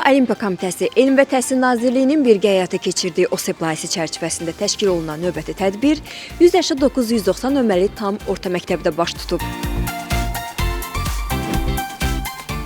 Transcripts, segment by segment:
Olimpiya Komitəsi Elm və Təhsil Nazirliyinin birgə həyata keçirdiyi OSEP layihəsi çərçivəsində təşkil olunan növbəti tədbir 189-190 nömrəli tam orta məktəbdə baş tutub.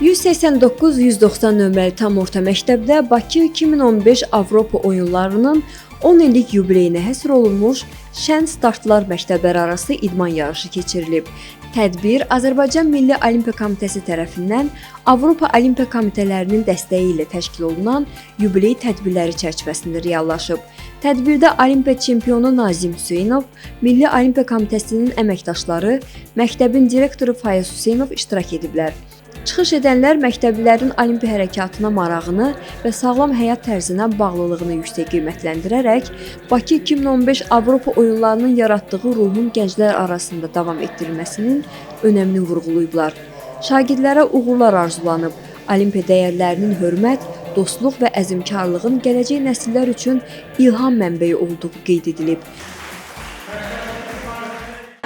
189-190 nömrəli tam orta məktəbdə Bakı 2015 Avropa oyunlarının 10 illik yubileyinə həsr olunmuş Şən Startlar məktəblər arası idman yarışı keçirilib. Tədbir Azərbaycan Milli Olimpiya Komitəsi tərəfindən Avropa Olimpiya Komitələrinin dəstəyi ilə təşkil olunan yubiley tədbirləri çərçivəsində reallaşıb. Tədbirdə Olimpiya çempionu Nazim Hüseynov, Milli Olimpiya Komitəsinin əməkdaşları, məktəbin direktoru Fayaz Hüseynov iştirak ediblər. Çıxış edənlər məktəblilərin olimpiya hərəkatına marağını və sağlam həyat tərzinə bağlılığını yüksək qiymətləndirərək Bakı 2015 Avropa oyunlarının yaratdığı ruhun gənclər arasında davam etdirilməsinin önəmini vurğulayıblar. Şagirdlərə uğurlar arzulanıb, olimpiya dəyərlərinin hörmət, dostluq və əzmkarlığın gələcək nəsillər üçün ilham mənbəyi olduğu qeyd edilib.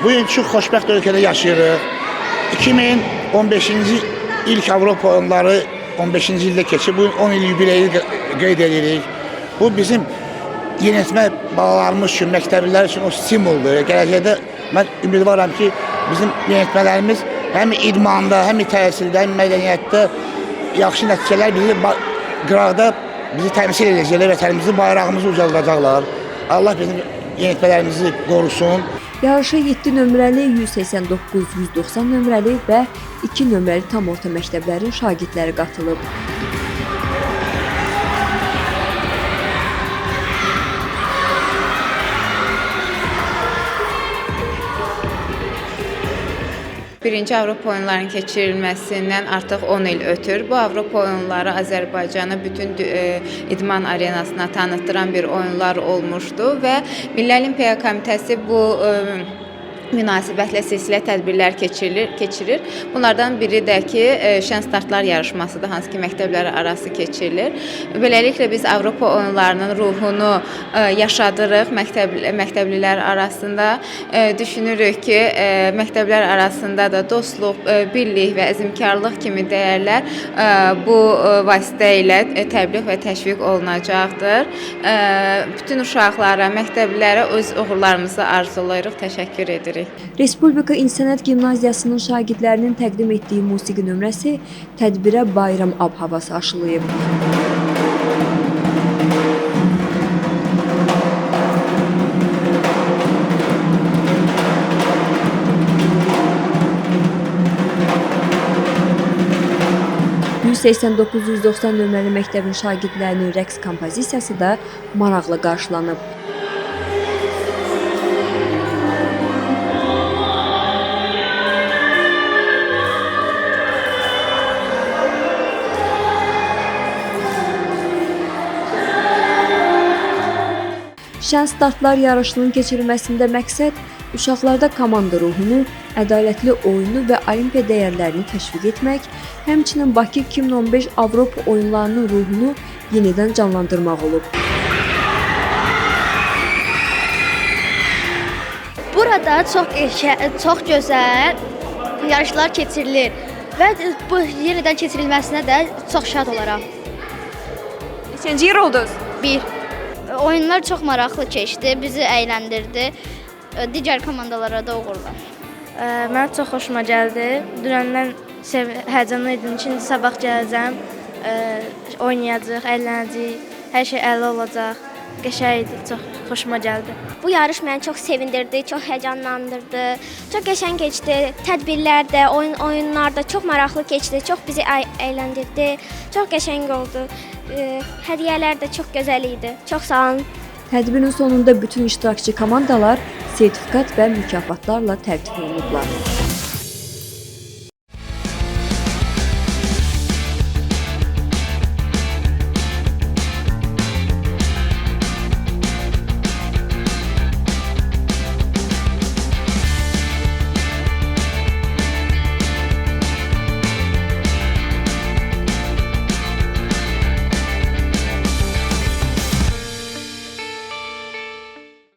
Bu gün çox xoşbəxt ölkədə yaşayırıq. 2015-ci İlk Avropa oyunları 15-ci ildə keçib, bu 10 il yubileyi qeyd edirik. Bu bizim yeniyetmə balalarımız üçün, məktəblilər üçün o stimuldur. Gələcəkdə mən ümidvaram ki, bizim yeniyetmələrimiz həm idmanda, həm təhsildə, həm mədəniyyətdə yaxşı nəticələr bizi qıraqda bizi təmsil edəcəklər, vətənimizi, bayrağımızı ucaldacaqlar. Allah bizim yeniyetmələrimizi qorusun. Yarışa 7 nömrəli, 189-190 nömrəli və 2 nömrəli tam orta məktəblərin şagirdləri qatılıb. Birinci Avropa oyunlarının keçirilməsindən artıq 10 il ötür. Bu Avropa oyunları Azərbaycanı bütün idman arenasına tanıtdıran bir oyunlar olmuşdu və Milli Olimpiya Komitəsi bu münasibətlə silsilə tədbirlər keçirir. Bunlardan biri də ki, Şən Startlar yarışmasıdır, hansı ki məktəblər arası keçirilir. Beləliklə biz Avropa oyunlarının ruhunu yaşadırıq məktəblilər arasında. Düşünürük ki, məktəblər arasında da dostluq, birlik və əzmkarlıq kimi dəyərlər bu vasitə ilə təbliğ və təşviq olunacaqdır. Bütün uşaqlara, məktəblilərə öz uğurlarımızı arzulayırıq, təşəkkür edirik. Respublika İnsənət Gimnaziyasının şagirdlərinin təqdim etdiyi musiqi nömrəsi tədbirə bayram ab-havası aşılayıb. (189-190 nömrəli məktəbin şagirdlərinin rəqs kompozisiyası da maraqla qarşılanıb. Şən Startlar yarışının keçirilməsində məqsəd uşaqlarda komanda ruhunu, ədalətli oyunu və olimpiya dəyərlərini təşviq etmək, həmçinin Bakı 2015 Avropa oyunlarının ruhunu yenidən canlandırmaq olub. Burada çox gözəl yarışlar keçirilir və bu yenidən keçirilməsinə də çox şad olaram. Neçənci yer oldunuz? 1. Oyunlar çox maraqlı keçdi, bizi əyləndirdi. Digər komandalara da uğurlar. Mənə çox xoşuma gəldi. Dünəndən həyəcanlı idim ki, sabah gələcəm, oynayacağıq, əylənəcəyik, hər şey əla olacaq. Qəşəng idi, çox xoşuma gəldi. Bu yarış məni çox sevindirdi, çox həyəcanlandırdı, çox qəşəng keçdi. Tədbirlər də, oyunlar da çox maraqlı keçdi, çox bizi əyləndirdi, çox qəşəng oldu. Hədiyyələr də çox gözəl idi. Çox sağ olun. Tədbirin sonunda bütün iştirakçı komandalar sertifikat və mükafatlarla təltif olunublar.